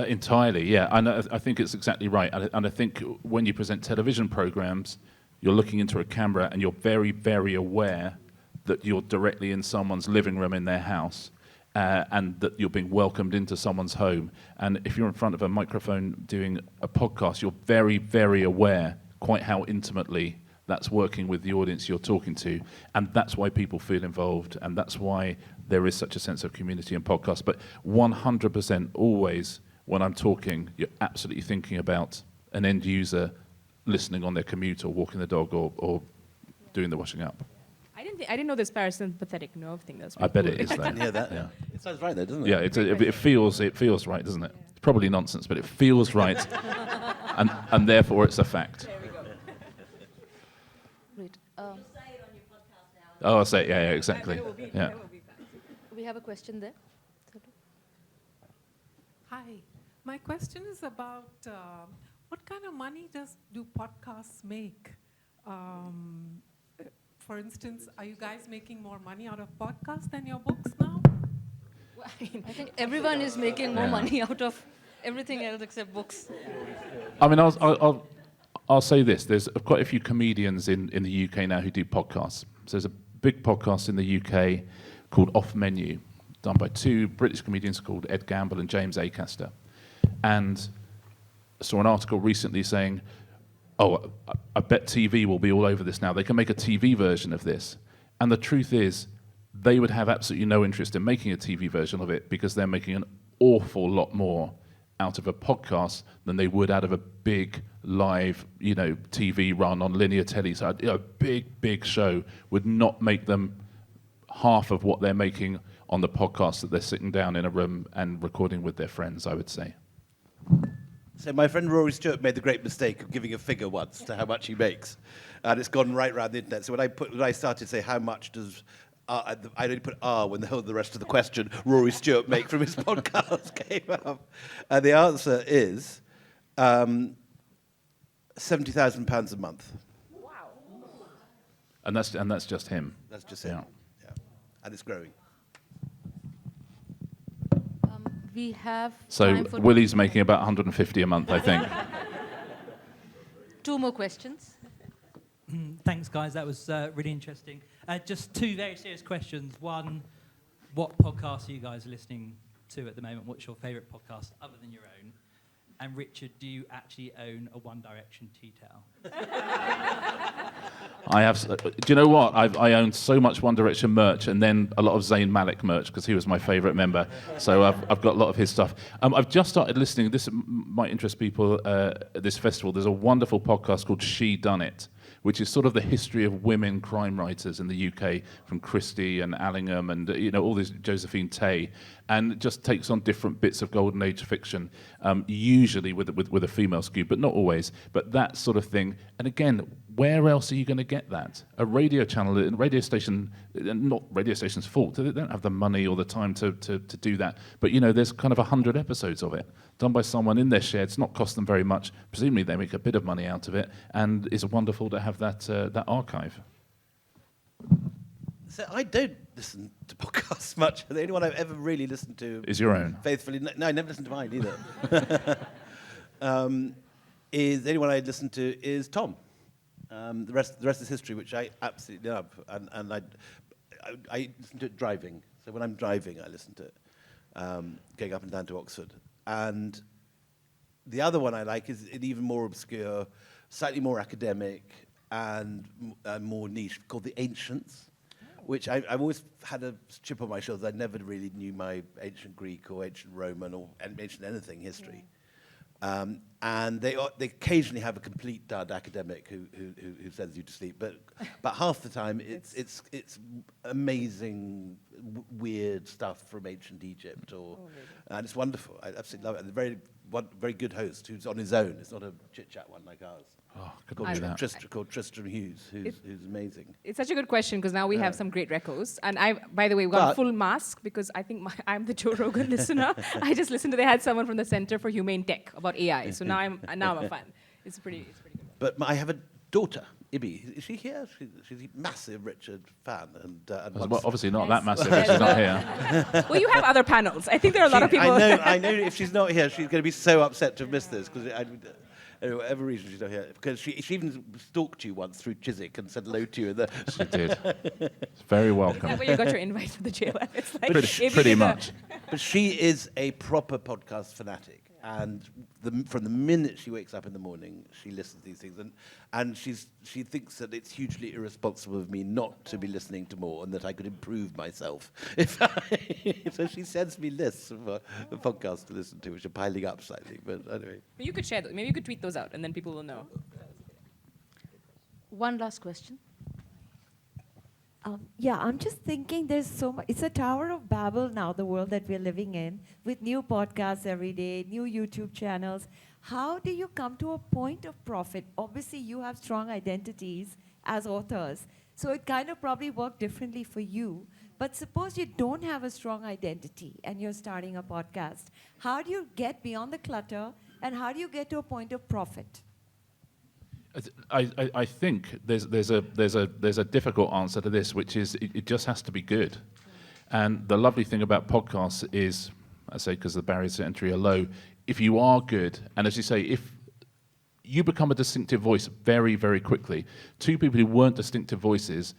Entirely, yeah. And I think it's exactly right. And I think when you present television programs, you're looking into a camera and you're very, very aware that you're directly in someone's living room in their house, and that you're being welcomed into someone's home. And if you're in front of a microphone doing a podcast, you're very, very aware quite how intimately that's working with the audience you're talking to. And that's why people feel involved, and that's why there is such a sense of community in podcasts. But 100% always, when I'm talking, you're absolutely thinking about an end user listening on their commute or walking the dog or doing the washing up. I didn't know this parasympathetic nerve thing. That's I bet cool. it is, though. Yeah. It sounds right, though, doesn't it? Yeah, it feels right, doesn't it? It's probably nonsense, but it feels right, and therefore it's a fact. There we go. Great. You say it on your podcast now. Oh, I say it, yeah, exactly. Yeah. We have a question there. Hi. My question is about what kind of money do podcasts make? For instance, are you guys making more money out of podcasts than your books now? I think everyone is making more money out of everything else except books. I mean, I'll say this. There's quite a few comedians in the UK now who do podcasts. So there's a big podcast in the UK called Off Menu, done by two British comedians called Ed Gamble and James Acaster. And I saw an article recently saying, oh, I bet TV will be all over this now. They can make a TV version of this. And the truth is, they would have absolutely no interest in making a TV version of it because they're making an awful lot more out of a podcast than they would out of a big live, TV run on linear telly. So a big show would not make them half of what they're making on the podcast that they're sitting down in a room and recording with their friends, I would say. So my friend Rory Stewart made the great mistake of giving a figure once to how much he makes, and it's gone right around the internet. So when I started to say how much does I only put R when the rest of the question Rory Stewart make from his podcast came up, and the answer is £70,000 a month. Wow. And that's just him. That's just him. Yeah. And it's growing. We have So time for Willie's making about 150 a month, I think. 2 more questions. Thanks, guys. That was really interesting. Just 2 very serious questions. One, what podcast are you guys listening to at the moment? What's your favourite podcast other than your own? And Richard, do you actually own a One Direction tea towel? I have. Do you know what? I own so much One Direction merch, and then a lot of Zayn Malik merch because he was my favourite member. So I've got a lot of his stuff. I've just started listening. This might interest people at this festival. There's a wonderful podcast called She Done It, which is sort of the history of women crime writers in the UK, from Christie and Allingham and all this Josephine Tay, and it just takes on different bits of golden age fiction, usually with a female skew, but not always. But that sort of thing. And again, where else are you going to get that? A radio channel, a radio station, not radio station's fault. They don't have the money or the time to do that. But there's kind of 100 episodes of it, done by someone in their shed. It's not cost them very much. Presumably they make a bit of money out of it, and it's wonderful to have that archive. So I don't listen to podcasts much. The only one I've ever really listened to Is your own? faithfully. No, I never listened to mine either. The only one I listen to is Tom. The rest is history, which I absolutely love, and I listen to it driving. So when I'm driving, I listen to it, going up and down to Oxford. And the other one I like is an even more obscure, slightly more academic, and more niche, called The Ancients, which I've always had a chip on my shoulder. I never really knew my ancient Greek or ancient Roman or ancient anything history. And they occasionally have a complete dud academic who sends you to sleep, but half the time it's amazing weird stuff from ancient Egypt, and it's wonderful. I absolutely love it. And very good host who's on his own. It's not a chit chat one like ours. Oh, couldn't do that. Called Tristram Hughes, who's amazing. It's such a good question because now we have some great records. And by the way, we've got a full mask because I think I'm the Joe Rogan listener. I just listened to, they had someone from the Center for Humane Tech about AI. So now I'm a fan. It's pretty good. But I have a daughter Ibby, is she here? She's a massive Richard fan. And Well, obviously not that massive if she's not here. Well, you have other panels. I think there are a lot of people. I know if she's not here, she's going to be so upset to have missed this, because whatever reason she's not here. Because she even stalked you once through Chiswick and said hello to you. She did. It's very welcome. That's where you got your invite for the jailer. It's like Pretty much. But she is a proper podcast fanatic. And from the minute she wakes up in the morning, she listens to these things. And she thinks that it's hugely irresponsible of me not to be listening to more, and that I could improve myself. So she sends me lists of podcasts to listen to, which are piling up slightly. But anyway. But you could share those. Maybe you could tweet those out, and then people will know. One last question. Yeah, I'm just thinking there's so much. It's a Tower of Babel now, the world that we're living in, with new podcasts every day, new YouTube channels. How do you come to a point of profit? Obviously, you have strong identities as authors, so it kind of probably worked differently for you. But suppose you don't have a strong identity and you're starting a podcast. How do you get beyond the clutter, and how do you get to a point of profit? I think there's a difficult answer to this, which is it just has to be good. And the lovely thing about podcasts is, I say because the barriers to entry are low, if you are good, and as you say, if you become a distinctive voice very, very quickly. Two people who weren't distinctive voices,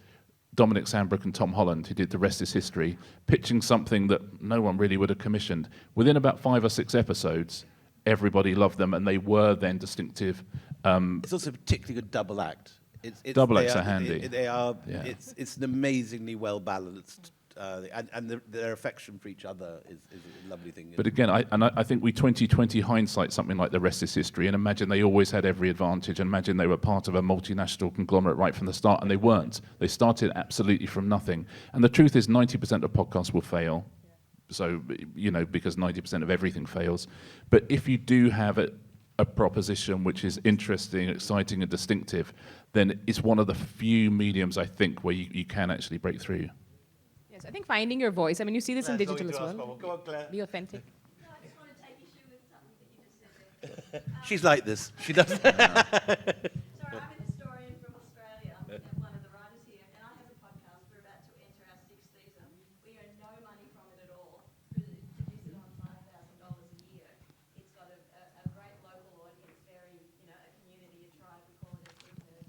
Dominic Sandbrook and Tom Holland, who did The Rest is History, pitching something that no one really would have commissioned. Within about 5 or 6 episodes, everybody loved them, and they were then distinctive. It's also a particularly good double act. Double acts are handy. They are. Yeah. It's an amazingly well balanced, and their affection for each other is a lovely thing. But again, I think we 2020 hindsight something like The Rest is History, and imagine they always had every advantage, and imagine they were part of a multinational conglomerate right from the start, and they weren't. They started absolutely from nothing. And the truth is 90% of podcasts will fail. So, because 90% of everything fails. But if you do have a proposition which is interesting, exciting, and distinctive, then it's one of the few mediums, I think, where you can actually break through. Yes, I think finding your voice. I mean, you see this in digital as well. Go on, Claire. Be authentic. No, I just want to take issue with something that you just said there. She's like this. She does. Sorry, I'm an historian from Australia, and one of the writers here, and I have a podcast. We're about to enter our 6th season. We earn no money from it at all. Produce it on $5,000 a year. It's got a great local audience, very, a community, a tribe. We call it a super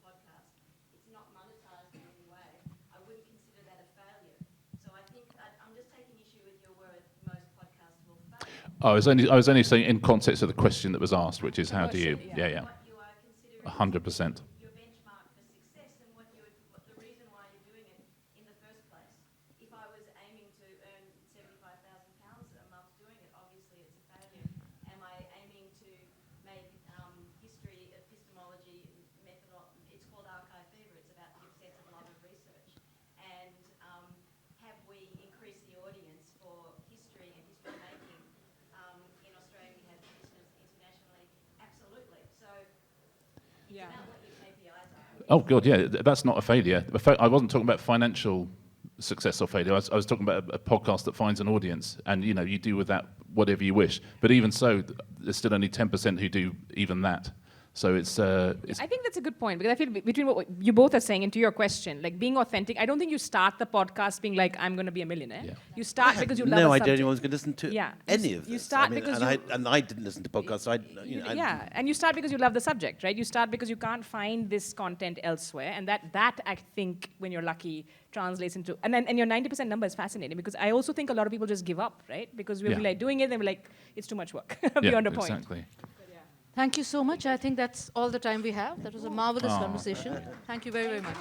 podcast. It's not monetized in any way. I wouldn't consider that a failure. So I think I'm just taking issue with your word. Most podcasts will fail. I was only saying in context of the question that was asked, which is how do you? Yeah. What you are considering 100%. your benchmark for success, and what the reason why you're doing it in the first place. If I was aiming to earn £75,000 a month doing it, obviously it's a failure. Am I aiming to make history, epistemology, it's called archive fever, it's about the obsessive love of research. And have we increased the audience for history and history making? In Australia we have listeners internationally, absolutely. So it's about what your KPIs are. Oh, God, yeah, that's not a failure. I wasn't talking about financial success or failure. I was talking about a podcast that finds an audience, and, you do with that whatever you wish. But even so, there's still only 10% who do even that. So it's I think that's a good point, because I feel between what you both are saying and to your question, like being authentic, I don't think you start the podcast being like, I'm going to be a millionaire. Yeah. You start because you love no a idea subject. anyone's going to listen to any of this. You start and I didn't listen to podcasts. So and you start because you love the subject, right? You start because you can't find this content elsewhere, and that I think, when you're lucky, translates into and your 90% number is fascinating, because I also think a lot of people just give up, right? Because we're like doing it, and we're like, it's too much work beyond a point. Exactly. Thank you so much. I think that's all the time we have. That was a marvelous conversation. Thank you very, very much.